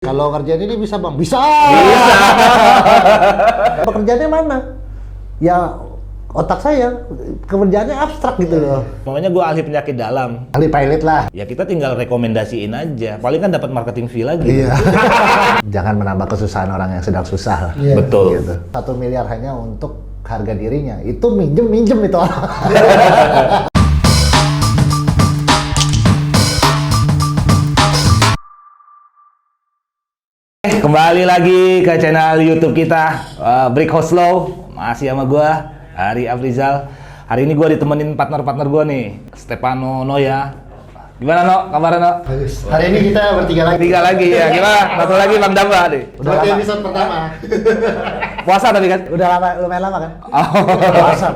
Kalau kerjaan ini bisa bang? Bisa! Pekerjaannya mana? Ya otak saya, kerjaannya abstrak gitu loh. Makanya gue ahli penyakit dalam. Ahli pilot lah. Ya kita tinggal rekomendasiin aja. Paling kan dapat marketing fee lagi. Iya. Jangan menambah kesusahan orang yang sedang susah lah. Iya. Betul. Gitu. 1 miliar hanya untuk harga dirinya. Itu minjem itu orang. Kembali lagi ke channel YouTube kita, Break Oslo. Masih sama gua, Ari Afrizal. Hari ini gua ditemenin partner-partner gua nih, Stefano Noya. Gimana No? Kabarnya No? Bagus. Hari ini kita bertiga lagi. Tiga lagi ya, gimana? Satu lagi Bang Damba nih. Udah lama. Episode pertama. Puasa tapi kan? Udah lama, lumayan lama kan? Puasa.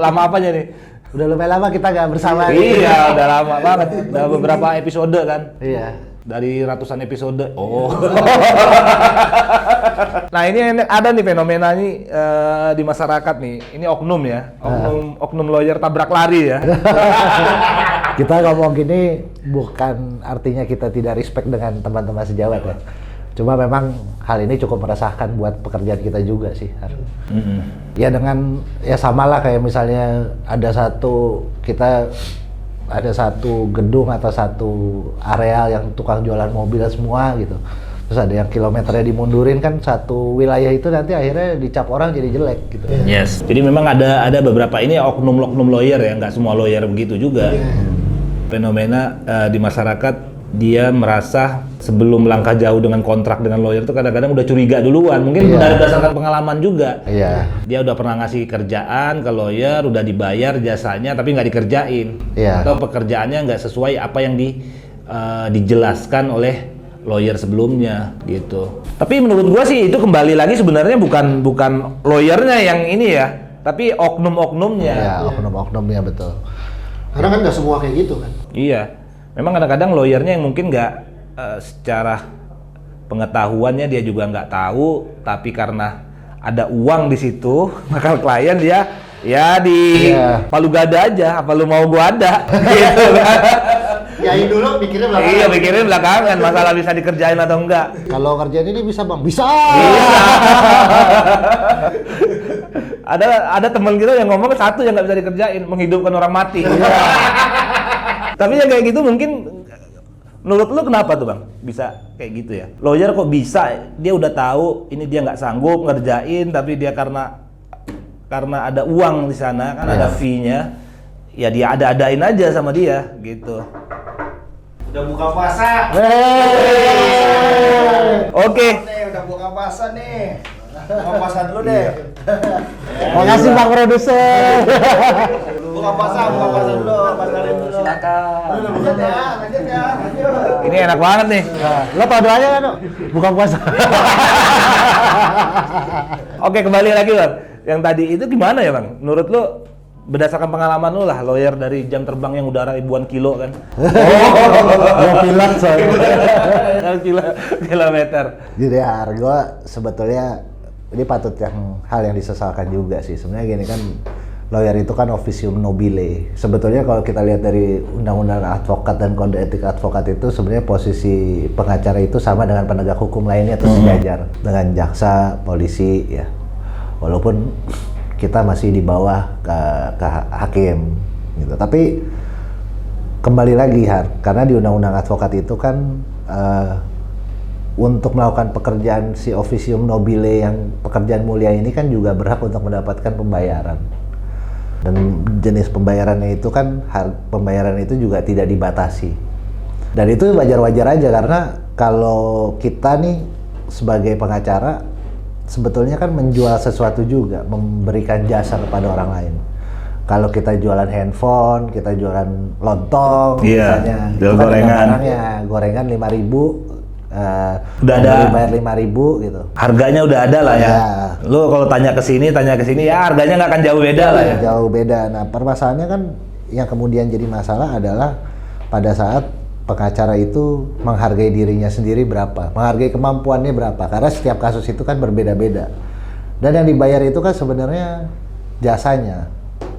Lama apanya nih? Udah lumayan lama kita nggak bersama. Iya, udah lama banget. Udah beberapa episode kan? Iya. Dari ratusan episode. Oh. Nah ini ada nih fenomena nih di masyarakat nih. Ini oknum ya, oknum lawyer tabrak lari ya. Kita ngomong gini bukan artinya kita tidak respect dengan teman-teman sejawat ya. Cuma memang hal ini cukup meresahkan buat pekerjaan kita juga sih. Ya dengan ya samalah kayak misalnya ada satu gedung atau satu areal yang tukang jualan mobil semua gitu. Terus ada yang kilometernya dimundurin kan satu wilayah itu nanti akhirnya dicap orang jadi jelek gitu. Yes. Jadi memang ada beberapa ini oknum lawyer ya, nggak semua lawyer begitu juga. Fenomena di masyarakat dia merasa sebelum melangkah jauh dengan kontrak dengan lawyer itu kadang-kadang udah curiga duluan. Mungkin dari berdasarkan pengalaman juga. Iya. Dia udah pernah ngasih kerjaan ke lawyer, udah dibayar jasanya tapi nggak dikerjain. Iya. Atau pekerjaannya nggak sesuai apa yang dijelaskan oleh lawyer sebelumnya gitu. Tapi menurut gua sih itu kembali lagi sebenarnya bukan lawyernya yang ini ya, tapi oknum-oknumnya. Iya, oknum-oknumnya betul. Karena kan nggak semua kayak gitu kan. Iya. Memang kadang-kadang lawyernya yang mungkin nggak secara pengetahuannya dia juga nggak tahu, tapi karena ada uang di situ, maka klien dia ya di palu gada aja, apa lu mau gua ada, gitu kan. Yain dulu pikirnya belakangan. Iya, pikirnya belakangan, masalah bisa dikerjain atau enggak. Kalau kerjaan ini bisa bang? Bisa! Ada teman kita yang ngomong satu yang nggak bisa dikerjain, menghidupkan orang mati. Tapi yang kayak gitu mungkin menurut lu kenapa tuh bang bisa kayak gitu ya? Lawyer kok bisa? Dia udah tahu ini dia nggak sanggup ngerjain, tapi dia karena ada uang di sana kan ada fee-nya, ya dia ada-adain aja sama dia gitu. Udah buka puasa. Oke. Udah buka puasa nih. Buka puasa dulu deh. Makasih Bang Produser. Buka puasa dulu. Pasarin dulu. Silakan. Lanjut ya. Ini enak banget nih. Lo tau doanya kan? Buka puasa. Oke, kembali lagi bang. Yang tadi itu gimana ya bang? Menurut lu berdasarkan pengalaman lu lah, lawyer dari jam terbang yang udara ribuan kilo kan? Lo pilot soalnya. Kilometer. Jadi ya, gue sebetulnya ini patut hal yang disesalkan juga sih. Sebenarnya gini kan, lawyer itu kan officium nobile. Sebetulnya kalau kita lihat dari undang-undang advokat dan kode etik advokat itu sebenarnya posisi pengacara itu sama dengan penegak hukum lainnya atau sejajar dengan jaksa, polisi ya. Walaupun kita masih di bawah ke hakim gitu. Tapi kembali lagi karena di undang-undang advokat itu kan untuk melakukan pekerjaan si officium nobile yang pekerjaan mulia ini kan juga berhak untuk mendapatkan pembayaran. Dan jenis pembayarannya itu kan pembayaran itu juga tidak dibatasi. Dan itu wajar-wajar aja karena kalau kita nih sebagai pengacara sebetulnya kan menjual sesuatu juga, memberikan jasa kepada orang lain. Kalau kita jualan handphone, kita jualan lontong, misalnya, jual gorengan 5.000, udah ada bayar 5.000 gitu. Harganya udah ada lah ya. Lu kalau tanya ke sini ya harganya nggak akan jauh beda lah ya. Jauh beda. Nah permasalahannya kan yang kemudian jadi masalah adalah pada saat pengacara itu menghargai dirinya sendiri berapa, menghargai kemampuannya berapa, karena setiap kasus itu kan berbeda-beda. Dan yang dibayar itu kan sebenarnya jasanya,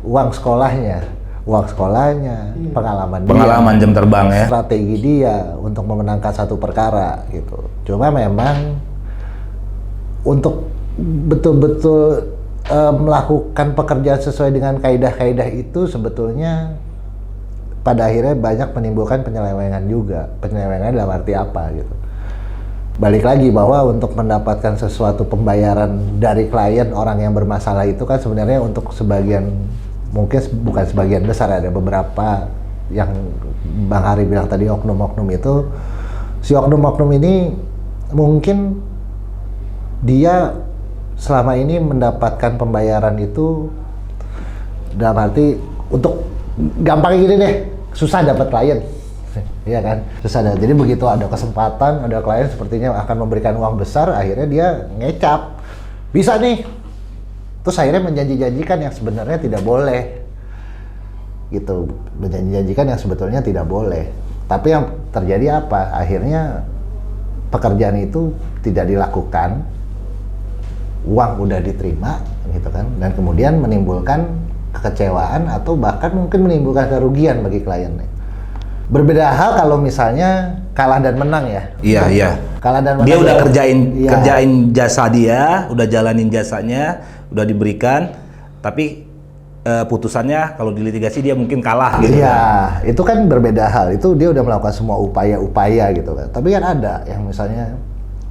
uang sekolahnya, uang sekolahnya, pengalaman Jam terbang ya. strategi dia untuk memenangkan satu perkara gitu. Cuma memang untuk betul-betul melakukan pekerjaan sesuai dengan kaidah-kaidah itu sebetulnya pada akhirnya banyak menimbulkan penyelewengan juga. Penyelewengan dalam arti apa gitu. Balik lagi bahwa untuk mendapatkan sesuatu pembayaran dari klien orang yang bermasalah itu kan sebenarnya untuk sebagian, mungkin bukan sebagian besar, ada beberapa yang Bang Hari bilang tadi oknum-oknum itu, si oknum-oknum ini mungkin dia selama ini mendapatkan pembayaran itu dalam arti untuk gampangnya gini deh, susah dapat klien. Iya kan? Susah dapat. Jadi begitu ada kesempatan, ada klien sepertinya akan memberikan uang besar, akhirnya dia ngecap. Bisa nih. Terus akhirnya menjanji-janjikan yang sebenarnya tidak boleh. Gitu. Menjanji-janjikan yang sebetulnya tidak boleh. Tapi yang terjadi apa? Akhirnya pekerjaan itu tidak dilakukan. Uang udah diterima gitu kan, dan kemudian menimbulkan kekecewaan atau bahkan mungkin menimbulkan kerugian bagi kliennya. Berbeda hal kalau misalnya kalah dan menang ya. Iya. Kalah dan menang. Dia udah Iya. kerjain jasa dia, udah jalanin jasanya, udah diberikan, tapi putusannya kalau dilitigasi dia mungkin kalah gitu. Iya, itu kan berbeda hal. Itu dia udah melakukan semua upaya-upaya gitu kan. Tapi kan ada yang misalnya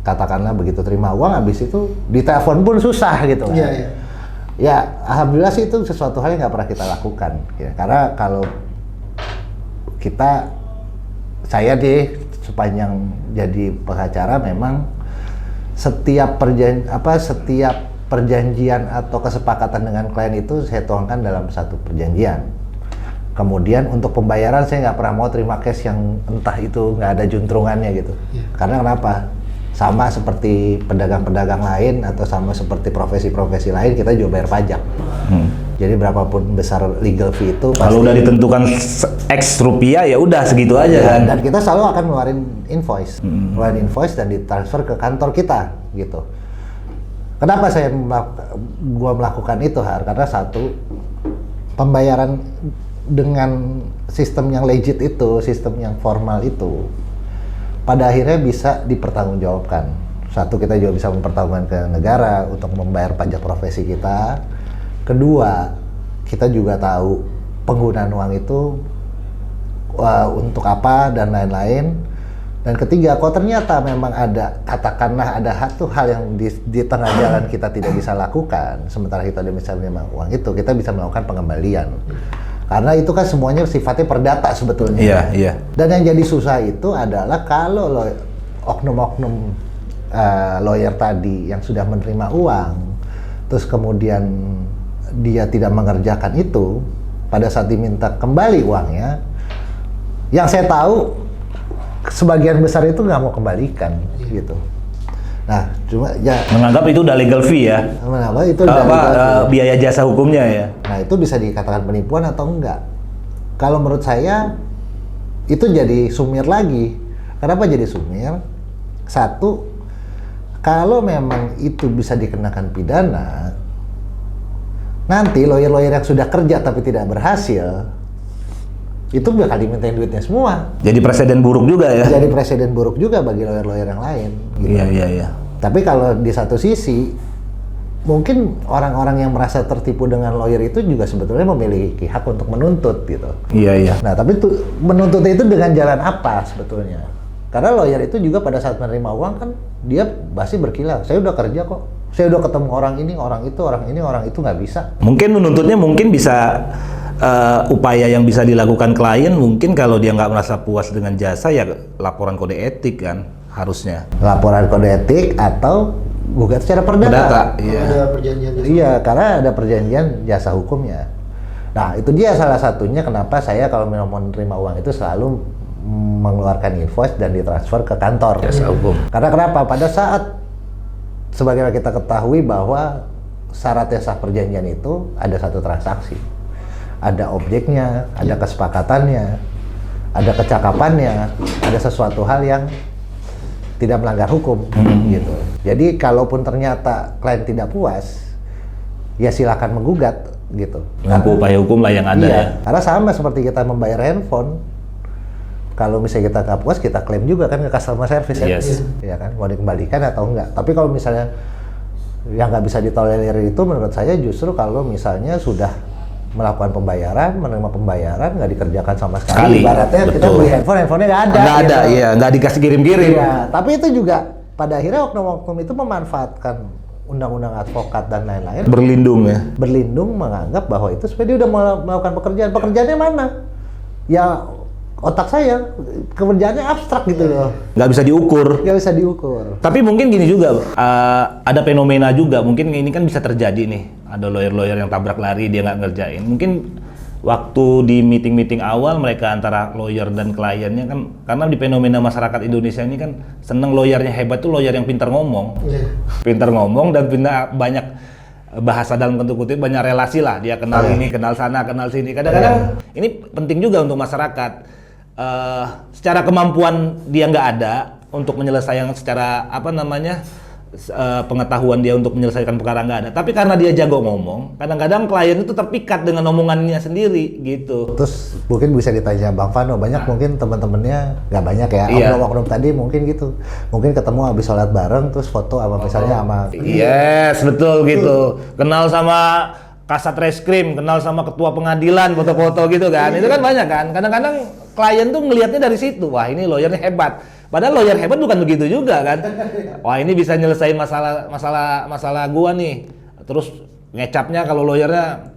katakanlah begitu terima uang, habis itu ditelepon pun susah gitu kan. Iya. Ya, alhamdulillah sih itu sesuatu hal yang nggak pernah kita lakukan. Ya, karena kalau saya deh sepanjang jadi pengacara memang setiap perjanjian atau kesepakatan dengan klien itu saya tuangkan dalam satu perjanjian. Kemudian untuk pembayaran saya nggak pernah mau terima cash yang entah itu nggak ada juntrungannya gitu. Karena kenapa? Sama seperti pedagang-pedagang lain atau sama seperti profesi-profesi lain, kita juga bayar pajak. Jadi berapapun besar legal fee itu Kalau udah ditentukan X rupiah ya udah segitu aja kan. Dan kita selalu akan ngeluarin invoice. Ngeluarin invoice dan ditransfer ke kantor kita gitu. Kenapa gua melakukan itu, Har? Karena satu, pembayaran dengan sistem yang legit itu, sistem yang formal itu, pada akhirnya bisa dipertanggungjawabkan. Satu, kita juga bisa mempertanggungjawabkan ke negara untuk membayar pajak profesi kita. Kedua, kita juga tahu penggunaan uang itu untuk apa dan lain-lain. Dan ketiga, kalau ternyata memang ada, katakanlah ada satu hal yang di tengah jalan kita tidak bisa lakukan, sementara kita bisa menerima uang itu, kita bisa melakukan pengembalian. Karena itu kan semuanya sifatnya perdata sebetulnya. Iya. Dan yang jadi susah itu adalah kalau oknum-oknum lawyer tadi yang sudah menerima uang, terus kemudian dia tidak mengerjakan itu, pada saat diminta kembali uangnya, yang saya tahu sebagian besar itu nggak mau kembalikan gitu. Nah, cuma ya Menganggap itu udah legal fee ya. kenapa itu udah Biaya jasa hukumnya ya. Nah, itu bisa dikatakan penipuan atau enggak? Kalau menurut saya itu jadi sumir lagi. Kenapa jadi sumir? Satu, kalau memang itu bisa dikenakan pidana, nanti lawyer-lawyer yang sudah kerja tapi tidak berhasil, itu bakal dimintain duitnya semua. Jadi presiden buruk juga ya. Jadi presiden buruk juga bagi lawyer-lawyer yang lain. Gitu. Iya. Tapi kalau di satu sisi, mungkin orang-orang yang merasa tertipu dengan lawyer itu juga sebetulnya memiliki hak untuk menuntut gitu. Iya. Nah, tapi menuntut itu dengan jalan apa sebetulnya? Karena lawyer itu juga pada saat menerima uang kan dia pasti berkilah. Saya udah kerja kok. Saya udah ketemu orang ini, orang itu, orang ini, orang itu, nggak bisa. Mungkin menuntutnya bisa upaya yang bisa dilakukan klien, mungkin kalau dia nggak merasa puas dengan jasa ya laporan kode etik kan harusnya. Laporan kode etik atau gugat secara perdata. Iya. Ada perjanjian jasa. Iya, karena ada perjanjian jasa hukumnya. Nah, itu dia salah satunya kenapa saya kalau mau menerima uang itu selalu mengeluarkan invoice dan ditransfer ke kantor. Jasa hukum. Karena kenapa? Pada saat sebagaimana kita ketahui bahwa syaratnya sah perjanjian itu ada satu transaksi. Ada objeknya, ada kesepakatannya, ada kecakapannya, ada sesuatu hal yang tidak melanggar hukum gitu. Jadi kalaupun ternyata klien tidak puas, ya silakan menggugat gitu. Menempuh upaya hukum lah yang ada Iya, ya. karena sama seperti kita membayar handphone. Kalau misalnya kita nggak puas, kita klaim juga kan ke customer service ya. Yes. Ya kan, mau dikembalikan atau enggak. Tapi kalau misalnya yang nggak bisa ditolerir itu menurut saya justru kalau misalnya sudah melakukan pembayaran, menerima pembayaran, nggak dikerjakan sama sekali. Ibaratnya kita betul. beli handphonenya nggak ada. Nggak ada, gitu. iya, nggak dikasih kirim-kirim. Iya, tapi itu juga pada akhirnya oknum-oknum itu memanfaatkan undang-undang advokat dan lain-lain. Berlindung ya. Berlindung menganggap bahwa itu sebenarnya dia udah melakukan pekerjaan. Pekerjaannya mana? Ya otak saya, pekerjaannya abstrak gitu loh. Nggak bisa diukur. Nggak bisa diukur. Tapi mungkin gini juga, ada fenomena juga, mungkin ini kan bisa terjadi nih, ada lawyer-lawyer yang tabrak lari, dia nggak ngerjain. Mungkin waktu di meeting-meeting awal mereka antara lawyer dan kliennya kan, karena di fenomena masyarakat Indonesia ini kan seneng lawyernya hebat tuh lawyer yang pintar ngomong. Pintar ngomong dan banyak bahasa dalam tanda kutip, banyak relasi lah, dia kenal ini, kenal sana, kenal sini. Kadang-kadang ini penting juga untuk masyarakat. Secara kemampuan dia nggak ada untuk menyelesaikan secara pengetahuan dia untuk menyelesaikan perkara nggak ada. Tapi karena dia jago ngomong, kadang-kadang klien itu terpikat dengan omongannya sendiri gitu. Terus mungkin bisa ditanya Bang Vano, banyak mungkin teman-temannya, nggak banyak ya, Iya. oknum-oknum tadi mungkin gitu. Mungkin ketemu habis sholat bareng, terus foto sama misalnya sama... Yes, betul gitu. Kenal sama kasat reskrim, kenal sama ketua pengadilan, foto-foto gitu kan. Itu kan banyak kan. Kadang-kadang klien tuh ngelihatnya dari situ. Wah, ini lawyernya hebat. Padahal lawyer hebat bukan begitu juga kan. Wah, ini bisa nyelesain masalah gua nih. Terus ngecapnya kalau lawyernya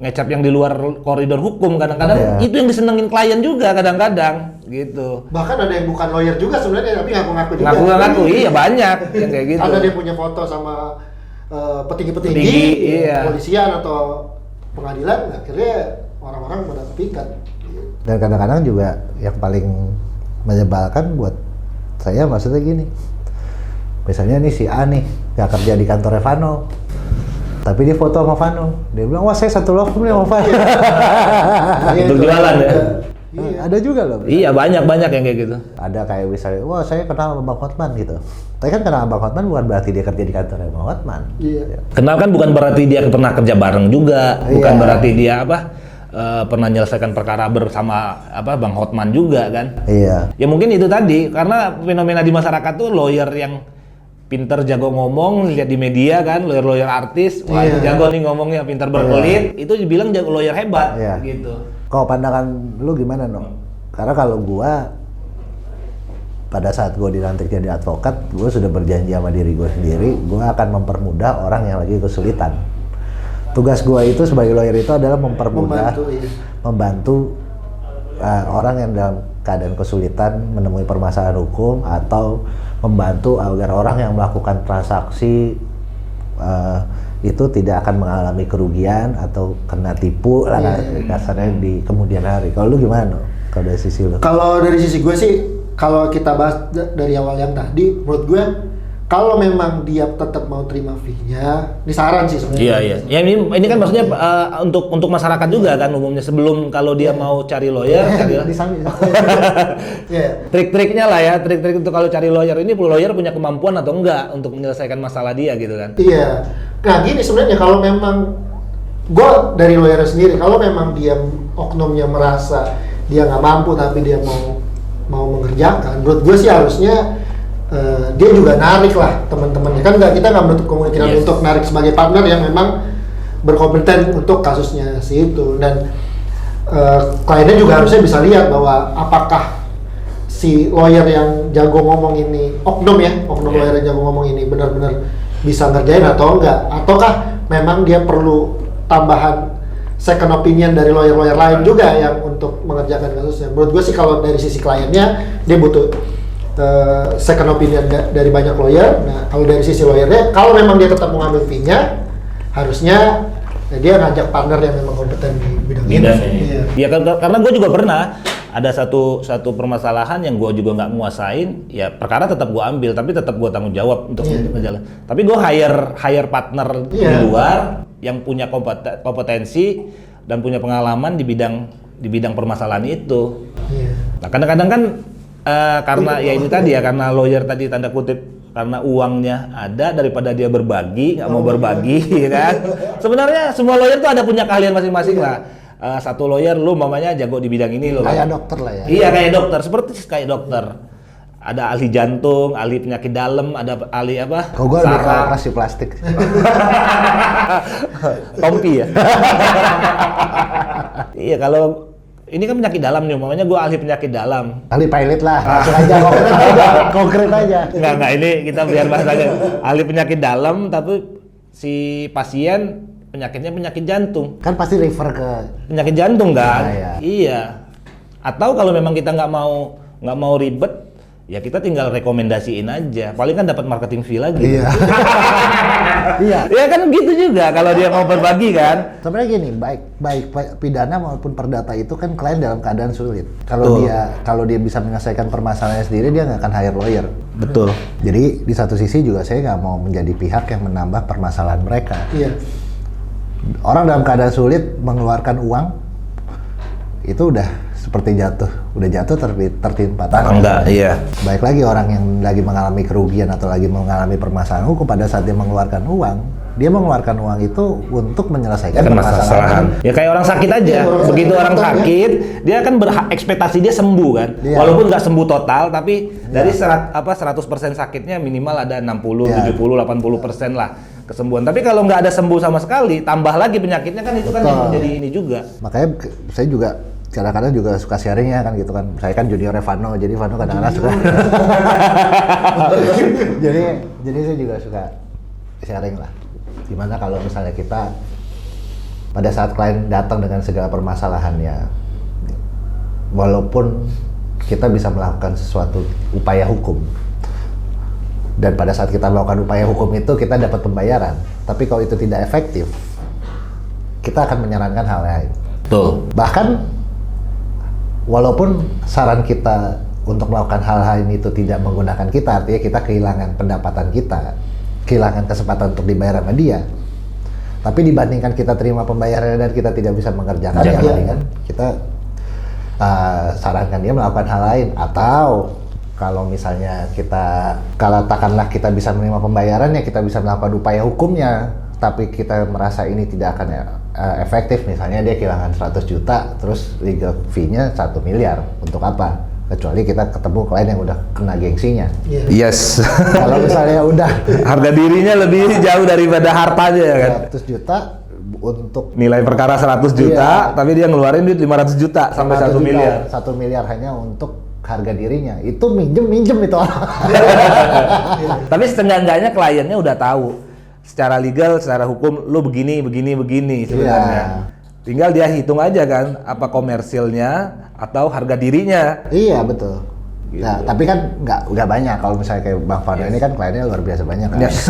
ngecap yang di luar koridor hukum, kadang-kadang itu yang disenengin klien juga kadang-kadang gitu. Bahkan ada yang bukan lawyer juga sebenarnya tapi ngaku-ngaku juga. Ngaku-ngaku, iya banyak yang kayak gitu. Ada dia punya foto sama petinggi-petinggi, Petinggi, iya. polisian atau pengadilan, akhirnya orang-orang pada kepikat. Dan kadang-kadang juga yang paling menyebalkan buat saya maksudnya gini. Misalnya nih si A nih, nggak kerja di kantornya Vano. Tapi dia foto sama Vano. Dia bilang, wah saya satu law firm nih sama Vano. Untuk jualan ya? Iya. Ada juga loh. Iya, banyak yang kayak gitu. Ada kayak misalnya, wah saya kenal sama Bang Hotman gitu. Tapi kan kenal sama Bang Hotman bukan berarti dia kerja di kantornya Bang Hotman. Iya. Kenal kan bukan berarti dia pernah kerja bareng juga, bukan Iya. berarti dia pernah menyelesaikan perkara bersama Bang Hotman juga kan. Iya. Ya mungkin itu tadi, karena fenomena di masyarakat tuh lawyer yang pinter jago ngomong, lihat di media kan, lawyer artis, wah itu jago nih ngomongnya, pinter berkelit, itu dibilang jago lawyer hebat Iya. gitu. Kalau pandangan lu gimana, No? Karena kalau gua pada saat gua dilantik jadi advokat, gua sudah berjanji sama diri gua sendiri, gua akan mempermudah orang yang lagi kesulitan. Tugas gua itu sebagai lawyer itu adalah mempermudah, membantu orang yang dalam keadaan kesulitan menemui permasalahan hukum atau membantu agar orang yang melakukan transaksi itu tidak akan mengalami kerugian atau kena tipu lah kasarnya di kemudian hari. Kalau lu gimana? Kalau dari sisi lu? Kalau dari sisi gue sih, kalau kita bahas dari awal yang tadi, menurut gue kalau memang dia tetap mau terima fee-nya, ini saran sih sebenarnya. Iya. Ya ini kan maksudnya untuk masyarakat juga kan umumnya, sebelum kalau dia mau cari lawyer, trik-triknya lah ya, trik-trik untuk kalau cari lawyer ini, lawyer punya kemampuan atau enggak untuk menyelesaikan masalah dia gitu kan. Iya. Nah gini sebenarnya kalau memang gue dari lawyer sendiri, kalau memang dia oknumnya merasa dia nggak mampu tapi dia mau mengerjakan, menurut gue sih harusnya dia juga narik lah teman-temannya, kan kita nggak menutup kemungkinan untuk narik sebagai partner yang memang berkompeten untuk kasusnya si itu, dan kliennya juga harusnya bisa lihat bahwa apakah si lawyer yang jago ngomong ini, oknum lawyer yang jago ngomong ini benar-benar bisa ngerjain atau enggak, ataukah memang dia perlu tambahan second opinion dari lawyer-lawyer lain juga yang untuk mengerjakan kasusnya. Menurut gue sih kalau dari sisi kliennya dia butuh second opinion dari banyak lawyer. Nah kalau dari sisi lawyernya, kalau memang dia tetap mengambil fee-nya, harusnya dia ngajak partner yang memang kompeten di bidang ini. Iya, karena gue juga pernah ada satu permasalahan yang gue juga nggak nguasain, ya perkara tetap gue ambil, tapi tetap gue tanggung jawab untuk berjalan. Tapi gue hire partner di luar yang punya kompetensi dan punya pengalaman di bidang permasalahan itu. Nah kadang-kadang kan karena ya ini tadi ya, karena lawyer tadi tanda kutip karena uangnya ada daripada dia berbagi, nggak mau berbagi, ya kan? Sebenarnya semua lawyer tuh ada punya keahlian masing-masing lah. Satu lawyer lu mamanya jago di bidang ini lo. Kayak dokter lah ya. Iya kayak dokter, seperti kayak dokter. Ada ahli jantung, ahli penyakit dalam, ada ahli apa? Kok gue lebih ke operasi plastik. Tompi ya. Iya kalau ini kan penyakit dalam nih, makanya gue ahli penyakit dalam. Ahli pilot lah, langsung aja konkret aja. Enggak, ini kita biar bahas aja. Ahli penyakit dalam, tapi si pasien penyakitnya penyakit jantung. Kan pasti refer ke Penyakit jantung kan? Iya. Iya. Atau kalau memang kita nggak mau ribet, ya kita tinggal rekomendasiin aja. Paling kan dapat marketing fee lagi. Iya. Iya. Ya kan gitu juga kalau dia mau berbagi kan. Sebenarnya gini, baik pidana maupun perdata itu kan klien dalam keadaan sulit. Kalau dia bisa menyelesaikan permasalahannya sendiri, dia nggak akan hire lawyer. Betul. Jadi di satu sisi juga saya nggak mau menjadi pihak yang menambah permasalahan mereka. Iya. Orang dalam keadaan sulit mengeluarkan uang itu udah seperti udah jatuh tertimpa tanah. Enggak, iya. Baik lagi orang yang lagi mengalami kerugian atau lagi mengalami permasalahan hukum, pada saat dia mengeluarkan uang itu untuk menyelesaikan permasalahan. Ya kayak orang sakit aja. Begitu orang sakit, dia kan ekspektasi dia sembuh kan. Iya. Walaupun nggak sembuh total, tapi dari 100% sakitnya minimal ada 60, 70, 80% lah kesembuhan. Tapi kalau nggak ada sembuh sama sekali, tambah lagi penyakitnya kan itu kan yang menjadi ini juga. Makanya saya juga kadang-kadang juga suka sharing ya kan gitu kan. Saya kan junior Vano, jadi Vano kadang-kadang suka. jadi saya juga suka sharing lah. Gimana kalau misalnya kita pada saat klien datang dengan segala permasalahannya, walaupun kita bisa melakukan sesuatu upaya hukum, dan pada saat kita melakukan upaya hukum itu kita dapat pembayaran, tapi kalau itu tidak efektif, kita akan menyarankan hal lain. Betul. Bahkan walaupun saran kita untuk melakukan hal-hal ini itu tidak menggunakan kita, artinya kita kehilangan pendapatan kita, kehilangan kesempatan untuk dibayar sama dia. Tapi dibandingkan kita terima pembayarannya dan kita tidak bisa mengerjakan, ya mendingan kita sarankan dia melakukan hal lain. Atau kalau misalnya kalau katakanlah kita bisa menerima pembayarannya, kita bisa melakukan upaya hukumnya, tapi kita merasa ini tidak akan efektif, misalnya dia kehilangan 100 juta, terus legal fee-nya 1 miliar, untuk apa? Kecuali kita ketemu klien yang udah kena gengsinya. Yes. Kalau misalnya udah Harga dirinya lebih jauh daripada hartanya ya kan. 100 juta untuk Nilai perkara 100 juta, tapi dia ngeluarin duit 500 juta sampai 1 miliar. 1 miliar hanya untuk harga dirinya. Itu minjem itu orang. Tapi setengah-enggaknya kliennya udah tahu secara legal, secara hukum lu begini sebenarnya. Tinggal dia hitung aja kan apa komersilnya atau harga dirinya. Iya betul. Gitu. Nah, tapi kan nggak banyak. Kalau misalnya kayak Bang Fano ini kan kliennya luar biasa banyak kan. Yes.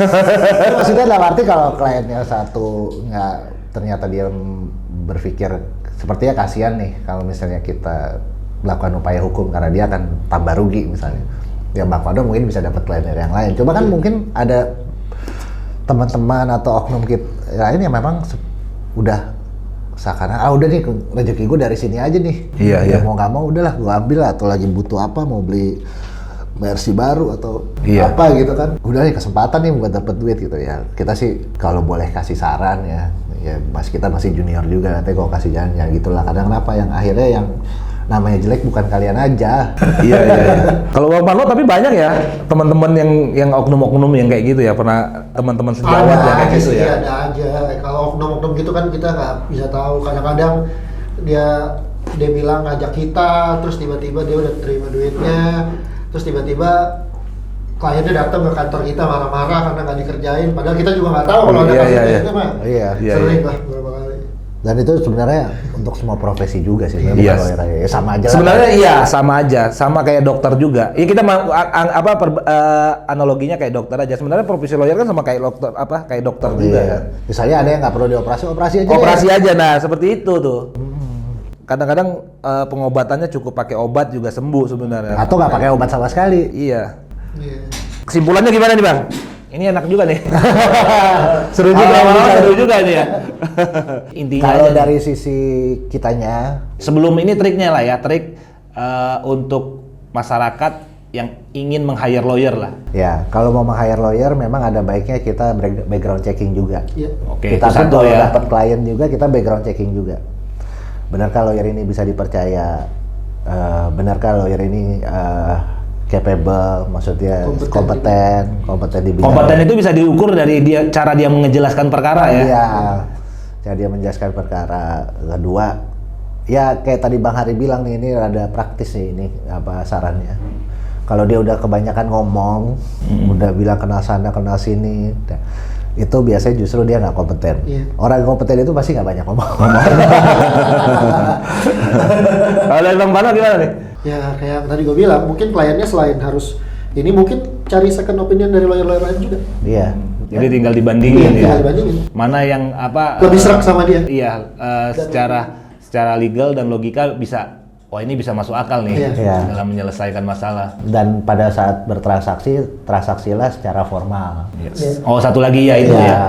Maksudnya dalam arti kalau kliennya satu ternyata dia berpikir sepertinya kasihan nih kalau misalnya kita melakukan upaya hukum karena dia akan tambah rugi misalnya. Ya Bang Fano mungkin bisa dapat klien dari yang lain. Coba kan mungkin ada teman-teman atau oknum kita lain yang memang udah seakan udah nih rezeki gue dari sini aja nih. Iya. Mau nggak mau udahlah gue ambil lah, atau lagi butuh apa, mau beli Mercy baru atau apa gitu kan. Udah nih kesempatan nih buat dapet duit gitu ya. Kita sih kalau boleh kasih saran ya kita masih junior juga, nanti gue kasih jalan ya gitulah. Kadang kenapa yang akhirnya yang namanya jelek bukan kalian aja. Iya. Kalau Bang Parlo tapi banyak ya teman-teman yang oknum-oknum yang kayak gitu ya, pernah teman-teman sejawat yang kayak gitu ya. Ada aja. Kalau oknum-oknum gitu kan kita nggak bisa tahu. Kadang-kadang dia bilang ngajak kita, terus tiba-tiba dia udah terima duitnya, terus tiba-tiba kliennya datang ke kantor kita marah-marah karena nggak dikerjain. Padahal kita juga nggak tahu kalau ada kasus itu mah. Sering lah beberapa kali. Dan itu sebenarnya untuk semua profesi juga sih, Iya. ya sama aja. Sebenarnya iya sama aja, sama kayak dokter juga. Iya kita analoginya kayak dokter aja. Sebenarnya profesi lawyer kan sama kayak dokter kayak dokter juga. Iya. Misalnya ada yang nggak perlu operasi aja. Operasi aja, nah seperti itu tuh. Kadang-kadang pengobatannya cukup pakai obat juga sembuh sebenarnya. Atau nggak pakai obat sama sekali. Iya. Iya. Kesimpulannya gimana nih Bang? Ini enak juga nih. Seru juga nih ya. Intinya Kalau aja dari sisi kitanya, sebelum ini triknya lah ya, trik untuk masyarakat yang ingin meng-hire lawyer lah. Ya, kalau mau meng-hire lawyer memang ada baiknya kita background checking juga. Iya. Oke, Kita itu kan satu kalau ya. dapat klien juga kita background checking juga. Benarkah lawyer ini bisa dipercaya? Benarkah lawyer ini capable, maksudnya kompeten di bidang. Kompeten itu bisa diukur dari cara dia menjelaskan perkara ya. Iya, cara dia menjelaskan perkara. Kedua, ya kayak tadi Bang Hari bilang nih, ini rada praktis nih ini apa sarannya. Kalau dia udah kebanyakan ngomong, udah bilang kenal sana kenal sini, itu biasanya justru dia nggak kompeten. Iya. Orang yang kompeten itu pasti nggak banyak ngomong. Kalau dari Bang Pano gimana nih? Ya kayak yang tadi gue bilang, mungkin kliennya selain harus ini mungkin cari second opinion dari lawyer-lawyer lain juga. Iya. Jadi tinggal dibandingin ya. Tinggal dibandingin. Mana yang apa Lebih serak sama dia. Iya, secara legal dan logika bisa, wah ini bisa masuk akal nih Iya. dalam menyelesaikan masalah. Dan pada saat bertransaksi, transaksilah secara formal. Yes. Oh, satu lagi ya itu Iya. ya.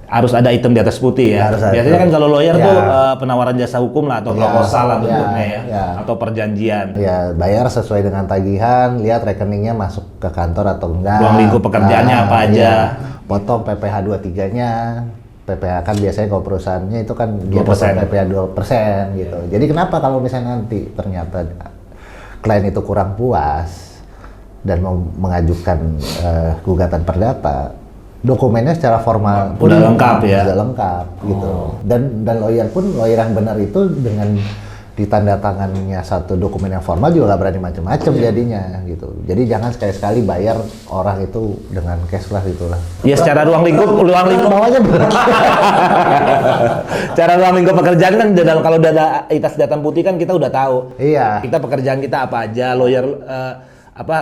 Harus ada hitam di atas putih ya. Harus ada. Biasanya kan kalau lawyer Ya. tuh penawaran jasa hukum lah atau Ya. proposal lah bentuknya Ya. ya. Ya. Atau perjanjian. Ya, bayar sesuai dengan tagihan, lihat rekeningnya masuk ke kantor atau enggak. Ruang lingkup pekerjaannya apa aja. Iya. Potong PPh 23-nya. PPh kan biasanya kalau perusahaannya itu kan dia 2%. potong PPh 2% gitu. Jadi kenapa kalau misalnya nanti ternyata klien itu kurang puas dan mau mengajukan gugatan perdata, dokumennya secara formal pun Udah lengkap ya? Udah lengkap gitu. Dan lawyer pun, lawyer yang benar itu dengan ditanda tangannya satu dokumen yang formal juga nggak berani macam-macam jadinya gitu. Jadi jangan sekali-sekali bayar orang itu dengan cash lah gitulah. Ya secara ruang lingkup Bawahnya berat. cara ruang lingkup pekerjaan kan dalam kalau ada hitam di atas putih kan kita udah tahu. Iya. Kita pekerjaan kita apa aja,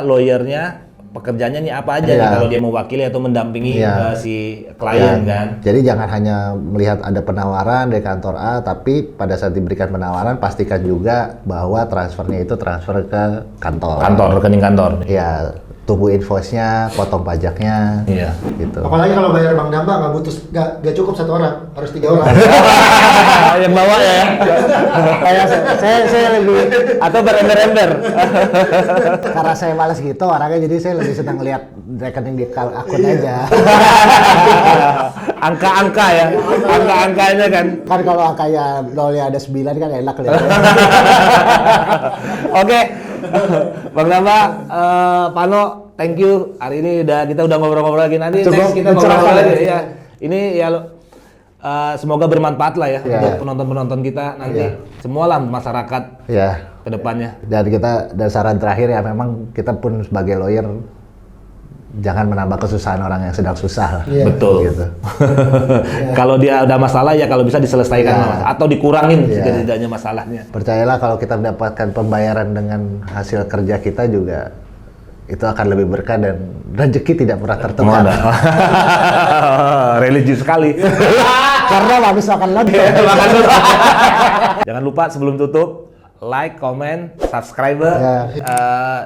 lawyernya pekerjaannya nih apa aja Iya. nih kalau dia mewakili atau mendampingi Iya. si klien kan. Jadi jangan hanya melihat ada penawaran dari kantor A, tapi pada saat diberikan penawaran pastikan juga bahwa transfernya itu transfer ke kantor. Rekening kantor. Iya, tunggu invoice-nya, potong pajaknya. Iya. Gitu. Apalagi kalau bayar Bang Damba nggak butuh, nggak cukup satu orang, harus 3 orang. Yang bawa ya. Kayak saya lebih, Atau berember-ember. karena saya malas gitu orangnya, jadi saya lebih senang lihat rekening di akun aja. Angka-angka ya. Angka-angkanya kan. Kan kalau angkanya nolnya ada 9 kan enak lihat. Oke. Bang Damba, Pano, thank you. Hari ini kita udah ngobrol-ngobrol lagi. Nanti Cukup next kita mencerahkan ngobrol lagi. ya. Ya. Ini ya semoga bermanfaat lah ya Ya. untuk penonton-penonton kita nanti. Ya. Semualah masyarakat Ya. ke depannya. Dan saran terakhir ya, memang kita pun sebagai lawyer jangan menambah kesusahan orang yang sedang susah lah. Iya. Betul. Gitu. Kalau dia ada masalah ya kalau bisa diselesaikan Ya. Mas. Atau dikurangin Ya. setidak-tidaknya masalahnya. Percayalah kalau kita mendapatkan pembayaran dengan hasil kerja kita juga, itu akan lebih berkah dan rezeki tidak pernah tertukar. Religius sekali. Karena habis makan lontong. Jangan lupa sebelum tutup, like, comment, subscribe,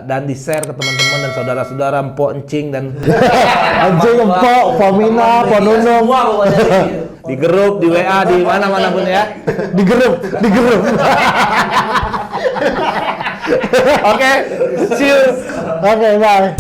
dan di-share ke teman-teman dan saudara-saudara, empok, encing, dan Anjing, empok, pomina, ponunung. semua pokoknya di grup, di WA, di mana-mana pun ya. Di grup. Oke, see you. Oke, bye.